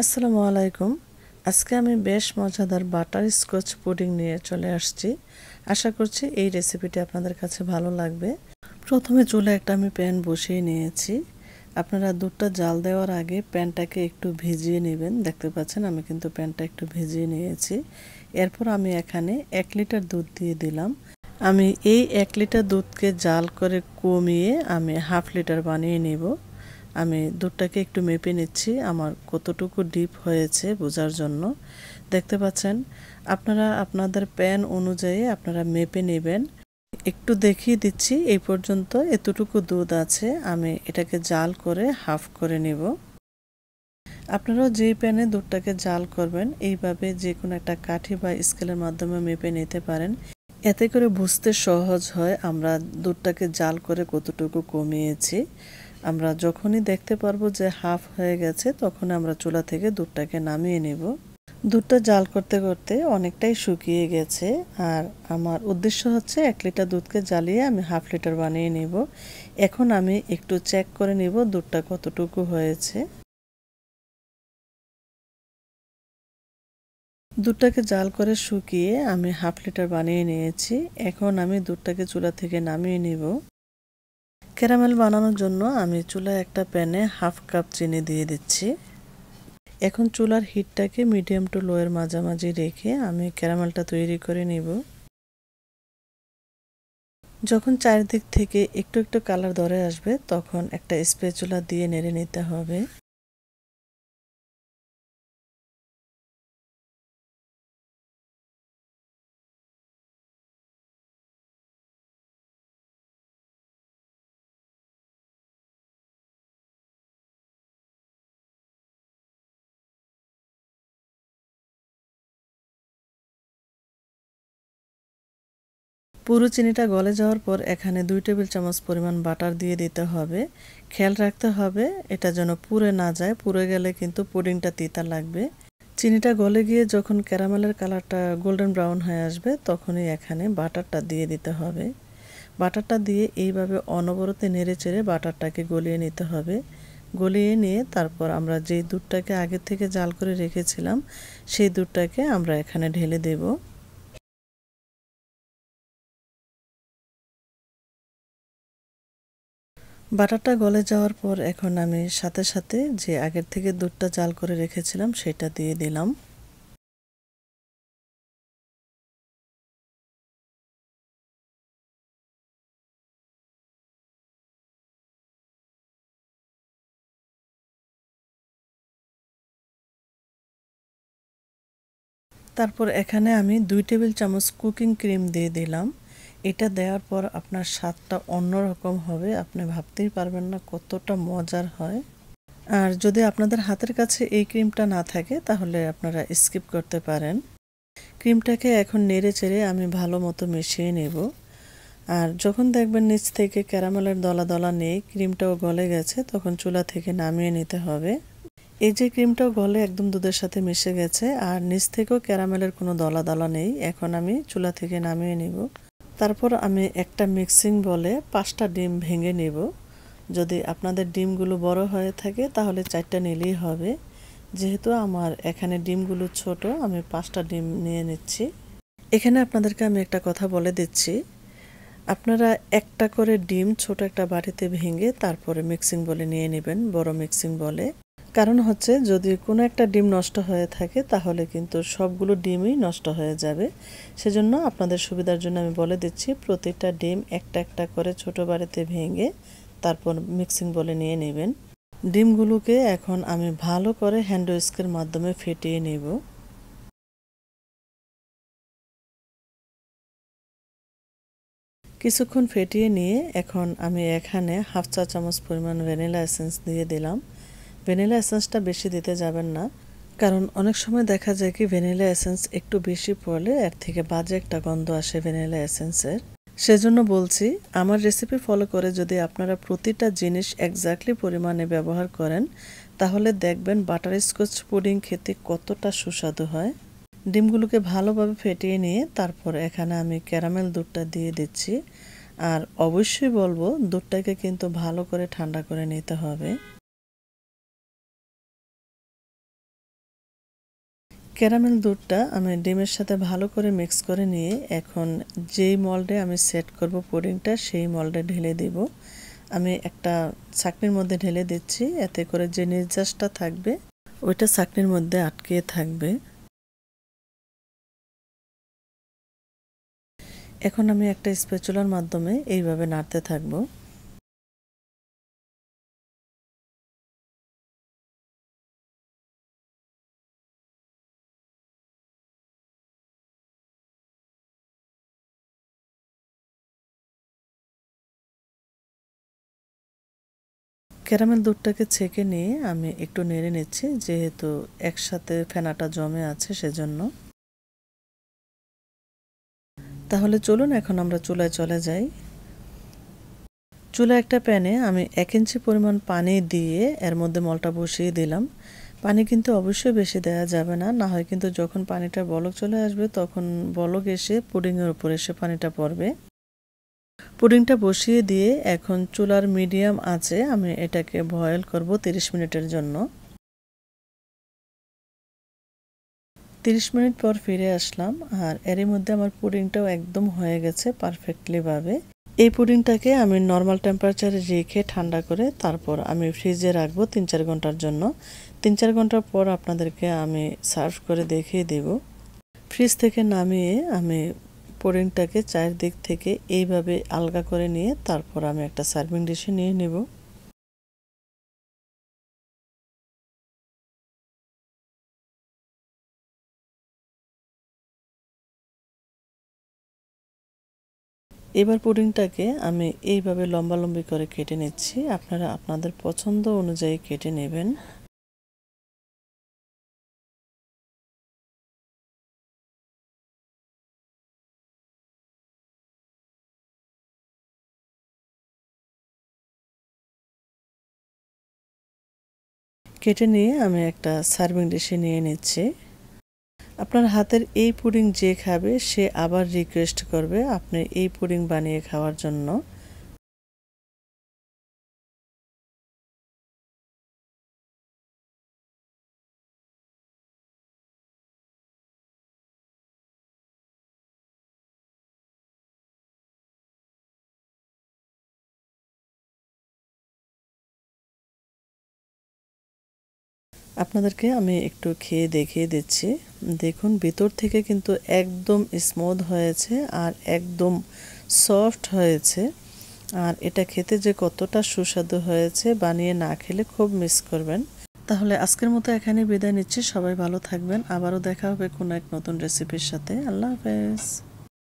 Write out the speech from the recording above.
আসসালামু আলাইকুম। আজকে আমি বেশ মজাদার বাটার স্কচ পুডিং নিয়ে চলে আসছি। আশা করছি এই রেসিপিটি আপনাদের কাছে ভালো লাগবে। প্রথমে চুলায় একটা আমি প্যান বসিয়ে নিয়েছি। আপনারা দুধটা জাল দেওয়ার আগে প্যানটাকে একটু ভিজিয়ে নেবেন। দেখতে পাচ্ছেন আমি কিন্তু প্যানটা একটু ভিজিয়ে নিয়েছি। এরপর আমি এখানে 1 লিটার দুধ দিয়ে দিলাম। আমি এই 1 লিটার দুধকে জাল করে কমিয়ে আমি হাফ লিটার বানিয়ে নেব। আমি দুধটাকে একটু মেপে নিচ্ছি আমার কতটুকু ডিপ হয়েছে বোঝার জন্য। দেখতে পাচ্ছেন আপনারা আপনাদের প্যান অনুযায়ী আপনারা মেপে নেবেন। একটু দেখিয়ে দিচ্ছি, এই পর্যন্ত এতটুকু দুধ আছে। আমি এটাকে জাল করে হাফ করে নেব। আপনারাও যেই প্যানে দুধটাকে জাল করবেন এইভাবে যে কোনো একটা কাঠি বা স্কেলের মাধ্যমে মেপে নিতে পারেন। এতে করে বুঝতে সহজ হয় আমরা দুধটাকে জাল করে কতটুকু কমিয়েছি। আমরা যখনই দেখতে পারবো যে হাফ হয়ে গেছে তখন আমরা চুলা থেকে দুধটাকে নামিয়ে নেব। দুধটা জাল করতে করতে অনেকটাই শুকিয়ে গেছে আর আমার উদ্দেশ্য হচ্ছে 1 লিটার দুধকে জ্বালিয়ে আমি হাফ লিটার বানিয়ে নেব। এখন আমি একটু চেক করে নেব দুধটা কতটুকু হয়েছে। দুধটাকে জাল করে শুকিয়ে আমি হাফ লিটার বানিয়ে নিয়েছি। এখন আমি দুধটাকে চুলা থেকে নামিয়ে নেব। ক্যারামেল বানানোর জন্য আমি চুলায় একটা প্যানে হাফ কাপ চিনি দিয়ে দিচ্ছি। এখন চুলার হিটটাকে মিডিয়াম টু লো এর মাঝামাঝি রেখে আমি ক্যারামেলটা তৈরি করে নেব। যখন চারিদিক থেকে একটু একটু কালার ধরে আসবে তখন একটা স্প্যাচুলা দিয়ে নেড়ে নিতে হবে। পুরো চিনিটা গলে যাওয়ার পর এখানে 2 টেবিল চামচ পরিমাণ বাটার দিয়ে দিতে হবে। খেয়াল রাখতে হবে এটা যেন পুড়ে না যায়, পুড়ে গেলে কিন্তু পুডিংটা তিতা লাগবে। চিনিটা গলে গিয়ে যখন ক্যারামেলের কালারটা গোল্ডেন ব্রাউন হয়ে আসবে তখনই এখানে বাটারটা দিয়ে দিতে হবে। বাটারটা দিয়ে এইভাবে অনবরত নেড়েচেড়ে বাটারটাকে গলিয়ে নিতে হবে। গলিয়ে নিয়ে তারপর আমরা যেই দুধটাকে আগে থেকে জাল করে রেখেছিলাম সেই দুধটাকে আমরা এখানে ঢেলে দেব। বাটারটা গলে যাওয়ার পর এখন আমি সাথে সাথে যে আগের থেকে দুধটা জাল করে রেখেছিলাম সেটা দিয়ে দিলাম। তারপর এখানে আমি 2 টেবিল চামচ কুকিং ক্রিম দিয়ে দিলাম। এটা দেওয়ার পর আপনার স্বাদটা অন্যরকম হবে, আপনি ভাবতেই পারবেন না কতটা মজার হয়। আর যদি আপনাদের হাতের কাছে এই ক্রিমটা না থাকে তাহলে আপনারা স্কিপ করতে পারেন। ক্রিমটাকে এখন নেড়ে চেড়ে আমি ভালো মতো মিশিয়ে নেব। আর যখন দেখবেন নিচ থেকে ক্যারামেলের দলা দলা নেই, ক্রিমটাও গলে গেছে, তখন চুলা থেকে নামিয়ে নিতে হবে। এই যে ক্রিমটাও গলে একদম দুধের সাথে মিশে গেছে আর নিচ থেকেও ক্যারামেলের কোনো দলা দলা নেই। এখন আমি চুলা থেকে নামিয়ে নেব। তারপর আমি একটা মিক্সিং বলে 5টা ডিম ভেঙে নেব। যদি আপনাদের ডিমগুলো বড় হয়ে থাকে তাহলে 4টা নিলেই হবে। যেহেতু আমার এখানে ডিমগুলো ছোট আমি 5টা ডিম নিয়ে নিচ্ছি। এখানে আপনাদেরকে আমি একটা কথা বলে দিচ্ছি, আপনারা একটা করে ডিম ছোট একটা বাটিতে ভেঙে তারপরে মিক্সিং বলে নিয়ে নেবেন, বড় মিক্সিং বলে। কারণ হচ্ছে যদি কোনো একটা ডিম নষ্ট হয়ে থাকে তাহলে কিন্তু সবগুলো ডিমই নষ্ট হয়ে যাবে। সেজন্য আপনাদের সুবিধার জন্য আমি বলে দিচ্ছি প্রতিটা ডিম একটা একটা করে ছোট বাটিতে ভেঙে তারপর মিক্সিং বলে নিয়ে নেবেন। ডিমগুলোকে এখন আমি ভালো করে হ্যান্ড হুইস্কের মাধ্যমে ফেটিয়ে নেব। কিছুক্ষণ ফেটিয়ে নিয়ে এখন আমি এখানে হাফ চা চামচ পরিমাণ ভ্যানিলা এসেন্স দিয়ে দিলাম। ভ্যানিলা এসেন্সটা বেশি দিতে যাবেন না, কারণ অনেক সময় দেখা যায় কি ভ্যানিলা এসেন্স একটু বেশি পড়লে এর থেকে বাজে একটা গন্ধ আসে ভ্যানিলা এসেন্সের। সেজন্য বলছি আমার রেসিপি ফলো করে যদি আপনারা প্রতিটা জিনিস এক্স্যাক্টলি পরিমাণে ব্যবহার করেন তাহলে দেখবেন বাটার স্কচ পুডিং খেতে কতটা সুস্বাদু হয়। ডিমগুলোকে ভালোভাবে ফেটিয়ে নিয়ে তারপর এখানে আমি ক্যারামেল দুধটা দিয়ে দিচ্ছি। আর অবশ্যই বলবো দুধটাকে কিন্তু ভালো করে ঠান্ডা করে নিতে হবে। ক্যারামেল দুধটা আমি ডিমের সাথে ভালো করে মিক্স করে নিয়ে এখন যেই মোল্ডে আমি সেট করব পুডিংটা সেই মোল্ডে ঢেলে দিব। আমি একটা ছাঁকনির মধ্যে ঢেলে দিচ্ছি, এতে করে যে নির্যাসটা থাকবে ওইটা ছাঁকনির মধ্যে আটকে থাকবে। এখন আমি একটা স্প্যাচুলার মাধ্যমে এইভাবে নাড়তে থাকবো। ক্যারামেল দুধটাকে ছেঁকে নিয়ে আমি একটু নেড়ে নিচ্ছি, যেহেতু একসাথে ফেনাটা জমে আছে সেজন্য। তাহলে চলুন এখন আমরা চুলায় চলে যাই। চুলায় একটা প্যানে আমি 1 ইঞ্চি পরিমাণ পানি দিয়ে এর মধ্যে মলটা বসিয়ে দিলাম। পানি কিন্তু অবশ্যই বেশি দেওয়া যাবে না, না হয় কিন্তু যখন পানিটা বলক চলে আসবে তখন বলক এসে পুডিংয়ের উপর এসে পানিটা পড়বে। পুডিংটা বসিয়ে দিয়ে এখন চুলার মিডিয়াম আঁচে আমি এটাকে বয়েল করব 30 মিনিটের জন্য। 30 মিনিট পর ফিরে আসলাম, আর এরই মধ্যে আমার পুডিংটাও একদম হয়ে গেছে পারফেক্টলি ভাবে। এই পুডিংটাকে আমি নর্মাল টেম্পারেচারে রেখে ঠান্ডা করে তারপর আমি ফ্রিজে রাখবো 3-4 ঘন্টার জন্য। 3-4 ঘন্টা পর আপনাদেরকে আমি সার্ভ করে দেখিয়ে দেব। ফ্রিজ থেকে নামিয়ে আমি পুডিংটাকে চারদিক থেকে এইভাবে আলগা করে নিয়ে তারপর আমি একটা সার্ভিং ডিশে নিয়ে নেব। এবার পুডিংটাকে আমি এইভাবে লম্বালম্বি করে কেটে নিচ্ছি, আপনারা আপনাদের পছন্দ অনুযায়ী কেটে নেবেন। কেটে নিয়ে আমি একটা সার্ভিং ডিশে নিয়ে নিচ্ছি। আপনার হাতের এই পুডিং যে খাবে সে আবার রিকোয়েস্ট করবে আপনি এই পুডিং বানিয়ে খাওয়ার জন্য। আপনাদেরকে আমি একটু খেয়ে দেখিয়ে দিচ্ছি। দেখুন ভিতর থেকে কিন্তু একদম স্মুথ হয়েছে আর একদম সফট হয়েছে। আর এটা খেতে যে কতটা সুস্বাদু হয়েছে, বানিয়ে না খেলে খুব মিস করবেন। তাহলে আজকের মতো এখানে বিদায় নিচ্ছি। সবাই ভালো থাকবেন, আবারও দেখা হবে কোনো এক নতুন রেসিপির সাথে। আল্লাহ হাফেজ।